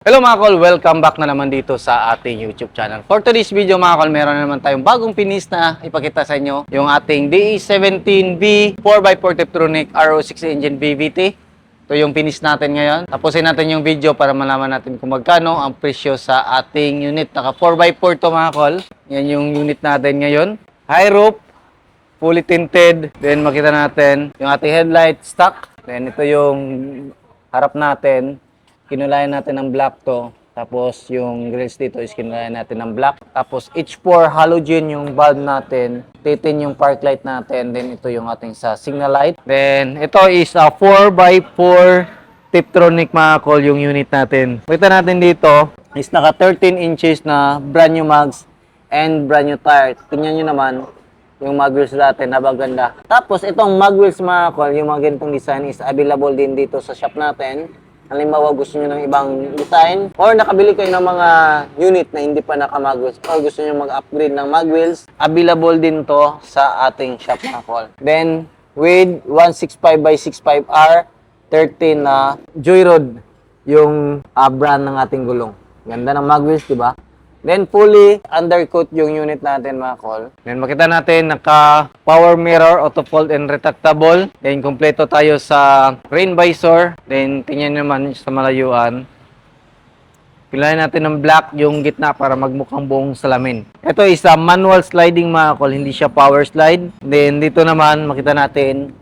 Hello mga kol, welcome back na naman dito sa ating YouTube channel. For today's video mga kol, meron na naman tayong bagong finish na ipakita sa inyo. Yung ating DE17B 4x4 Tiptronic RO6 engine VVT. Ito yung finish natin ngayon. Tapusin natin yung video para malaman natin kung magkano ang presyo sa ating unit. Naka 4x4 to mga kol. Yan yung unit natin ngayon. High roof, fully tinted. Then makita natin yung ating headlight stock. Then ito yung harap natin. Kinulayan natin ng black to. Tapos yung grills dito is kinulayan natin ng black. Tapos H4 halogen yung bulb natin. Titin yung park light natin. Then ito yung ating sa signal light. Then ito is a 4x4 Tiptronic mga kol yung unit natin. Kita natin dito is naka 13 inches na brand new mags and brand new tire. Tingnan nyo naman yung mag wheels natin, napaganda. Tapos itong mag wheels mga kol, yung mga ganitong design is available din dito sa shop natin. Halimbawa, gusto nyo ng ibang design or nakabili kayo ng mga unit na hindi pa naka-magwheels or gusto nyo mag-upgrade ng magwheels, available din to sa ating shop na call. Then, with 165x65R 13 na Joyrod yung brand ng ating gulong. Ganda ng magwheels, di ba? Then, fully undercoat yung unit natin, mga kol. Then, makita natin, naka power mirror, auto fold and retractable. Then, kompleto tayo sa rain visor. Then, tingnan naman sa malayuan. Pilayan natin ng black yung gitna para magmukhang buong salamin. Ito is a manual sliding, mga kol. Hindi siya power slide. Then, dito naman, makita natin,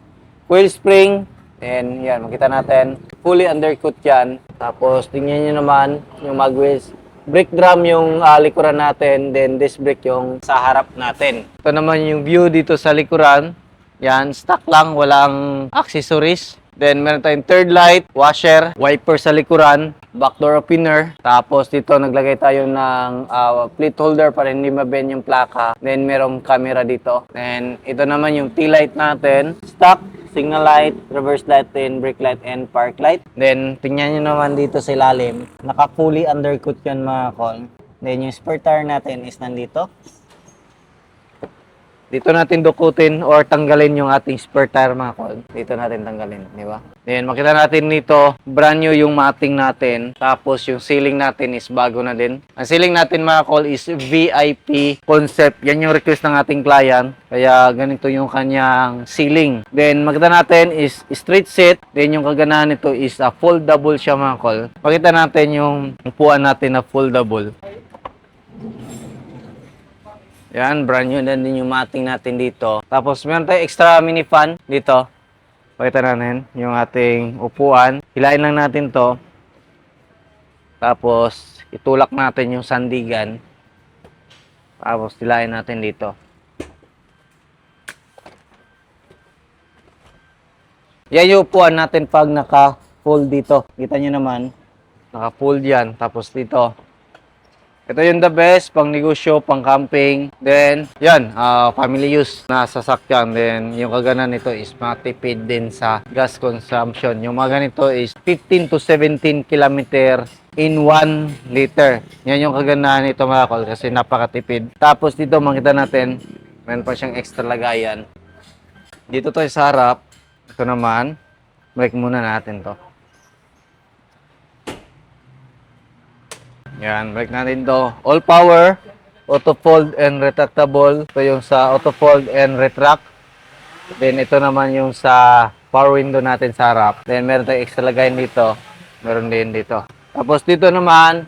coil spring. Then, yan, makita natin, fully undercoat yan. Tapos, tingnan nyo naman yung magwheels. Brake drum yung likuran natin, then disc brake yung sa harap natin. Ito naman yung view dito sa likuran. Yan, stock lang, walang accessories. Then meron tayong third light, washer, wiper sa likuran, back door opener. Tapos dito naglagay tayo ng plate holder para hindi mabend yung plaka. Then merong camera dito. Then ito naman yung tail light natin, stock, signal light, reverse light, and brake light, and park light. Then, tingnan nyo naman dito sa ilalim. Naka-fully undercoat yan mga kol. Then, yung spare tire natin is nandito. Dito natin dukutin or tanggalin yung ating spare tire mga kol. Dito natin tanggalin, di ba? Then, makita natin dito, brand new yung mating natin. Tapos, yung ceiling natin is bago na din. Ang ceiling natin mga kol is VIP concept. Yan yung request ng ating client. Kaya, ganito yung kanyang ceiling. Then, makita natin is straight set. Then, yung kaganahan nito is a foldable siya mga kol. Pakita natin yung upuan natin na foldable. Yan, brand new na din yung mating natin dito. Tapos, meron tayong extra mini fan dito. Pakita natin yung ating upuan. Hilain lang natin to. Tapos, itulak natin yung sandigan. Tapos, hilain natin dito. Yan yung upuan natin pag naka-fold dito. Kita nyo naman, naka-fold yan. Tapos dito. Ito yung the best, pang negosyo, pang camping. Then, yan, family use na sasakyan. Then, yung kagana nito is matipid din sa gas consumption. Yung mga ganito is 15 to 17 kilometer in 1 liter. Yan yung kaganahan nito mga kol kasi napakatipid. Tapos dito, makita natin, meron pa siyang extra lagayan. Dito tayo sa harap. Ito naman, break muna natin to. Yan, break natin to. All power, auto fold and retractable. Ito yung sa auto fold and retract. Then ito naman yung sa power window natin sa harap. Then meron tayong extra lagayan dito. Meron din dito. Tapos dito naman,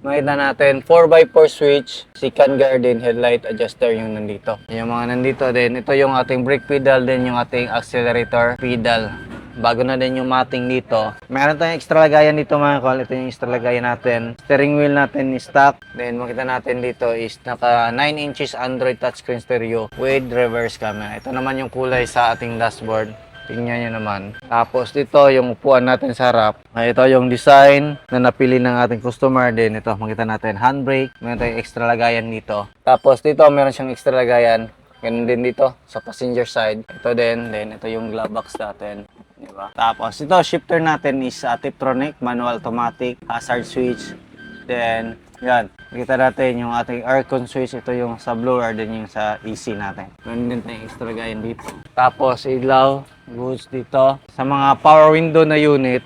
makita natin 4x4 switch, second garden headlight adjuster yung nandito. Yung mga nandito din. Ito yung ating brake pedal, din yung ating accelerator pedal. Bago na din yung mating dito. Meron tayong extra lagayan dito mga kol. Ito yung extra lagayan natin. Steering wheel natin is stock. Then makita natin dito is naka 9 inches Android touchscreen stereo with reverse camera. Ito naman yung kulay sa ating dashboard. Tingnan nyo naman. Tapos dito yung upuan natin sa harap. Ito yung design na napili ng ating customer. Then ito makita natin handbrake. Meron tayong extra lagayan dito. Tapos dito meron siyang extra lagayan. Ganun din dito sa passenger side. Ito din. Then ito yung glove box natin. Diba? Tapos ito shifter natin is Tiptronic, manual automatic, hazard switch. Then yan, kita natin yung ating aircon switch. Ito yung sa blower, din yung sa AC natin. Meron din tayong extra gayan dito. Tapos ilaw, goods dito. Sa mga power window na unit,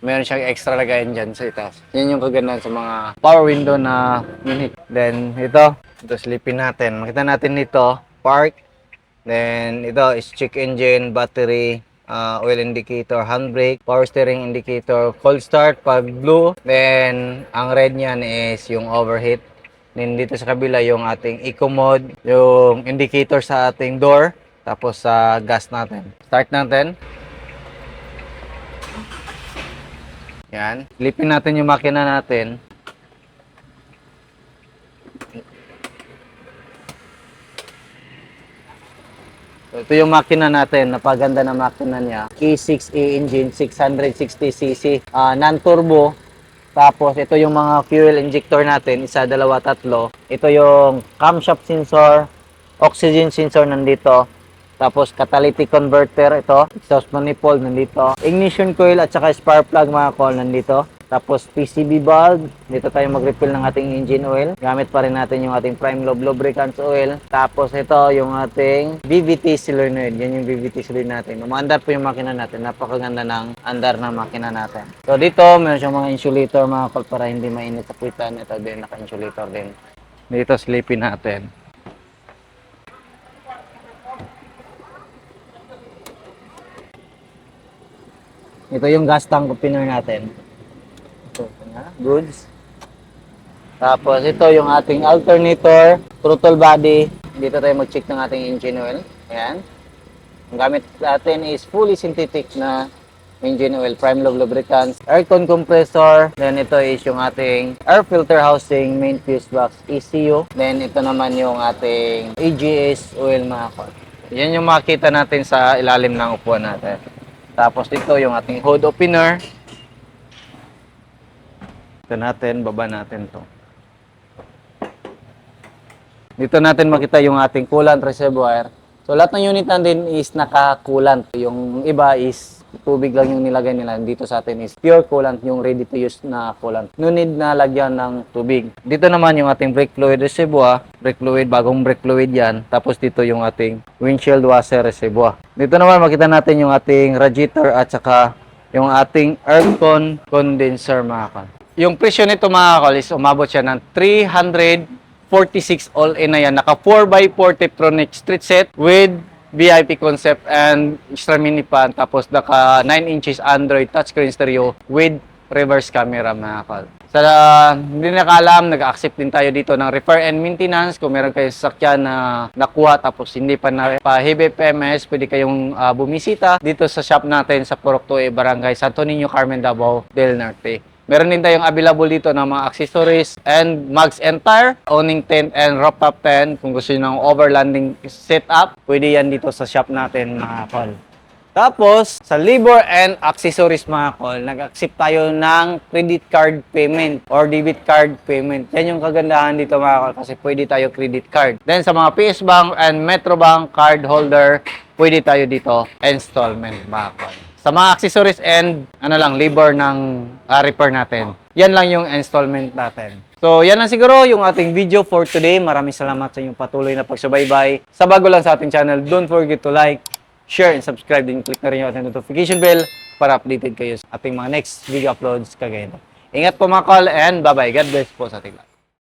Meron siyang extra lagayan dyan sa itaas. Yan yung kagandahan sa mga power window na unit. Then, ito silipin natin. Makita natin dito, park. Then, ito is check engine, battery, oil indicator, handbrake, power steering indicator, cold start pag blue. Then, ang red niyan is yung overheat. Then, dito sa kabila yung ating eco mode, yung indicator sa ating door, tapos sa gas natin. Start natin. Yan. Lipin natin yung makina natin. So, ito yung makina natin. Napaganda na makina niya. E6E engine, 660cc. Non-turbo. Tapos, ito yung mga fuel injector natin. Isa, dalawa, tatlo. Ito yung camshaft sensor, oxygen sensor nandito. Tapos, catalytic converter ito. Exhaust manifold nandito. Ignition coil at saka spark plug mga call nandito. Tapos, PCB bulb. Dito tayo mag-refill ng ating engine oil. Gamit pa rin natin yung ating prime lobe lubricants oil. Tapos, ito yung ating VVT solenoid. Yan yung VVT solenoid natin. Umaandar po yung makina natin. Napakaganda ng andar ng makina natin. So, dito, meron siyang mga insulator mga call para hindi mainit sa puwitan. Ito din, naka-insulator din. Dito, slipin natin. Ito yung gas tank opener natin. Ito na, goods. Tapos ito yung ating alternator, throttle body. Dito tayo mag-check ng ating engine oil. Ayan. Ang gamit natin is fully synthetic na engine oil, prime lobe lubricants, aircon compressor. Then ito is yung ating air filter housing, main fuse box, ECU. Then ito naman yung ating AGS oil mga kol. Yan yung makita natin sa ilalim ng upuan natin. Tapos dito yung ating hood opener. Ito natin, baba natin to. Dito natin makita yung ating coolant reservoir. So lahat ng unit natin is naka-coolant. Yung iba is tubig lang yung nilagay nila. Dito sa atin is pure coolant, yung ready to use na coolant. No need na lagyan ng tubig. Dito naman yung ating brake fluid reservoir. Brake fluid, bagong brake fluid yan. Tapos dito yung ating windshield washer reservoir. Dito naman makita natin yung ating radiator at saka yung ating aircon condenser mga kol. Yung presyo nito mga kol is umabot siya ng 346 all-in na yan. Naka 4x4 Tiptronic street set with VIP concept and extra mini pan. Tapos naka 9 inches Android touchscreen stereo with reverse camera mga kol. Sa hindi nakaalam, nag-accept din tayo dito ng repair and maintenance. Kung meron kayong sasakyan na nakuha tapos hindi pa na heavy PMS, pwede kayong bumisita dito sa shop natin sa Purok 2, Barangay Santo Niño, Carmen, Davao del Norte. Meron din tayong available dito ng mga accessories and mags and tire, awning tent and rooftop tent. Kung gusto nyo ng overlanding setup, pwede yan dito sa shop natin mga kol. Tapos, sa labor and accessories mga kol, nag-accept tayo ng credit card payment or debit card payment. Yan yung kagandahan dito mga kol kasi pwede tayo credit card. Then sa mga PS Bank and Metro Bank card holder, pwede tayo dito installment mga kol. Sa mga accessories and labor ng repair natin. Yan lang yung installment natin. So, yan lang siguro yung ating video for today. Maraming salamat sa inyong patuloy na pagsubaybay. Sa bago lang sa ating channel, don't forget to like, share, and subscribe din. Click na rin yung ating notification bell para updated kayo sa ating mga next video uploads kagaya nito. Ingat po mga kol and bye-bye. God bless po sa ating lahat.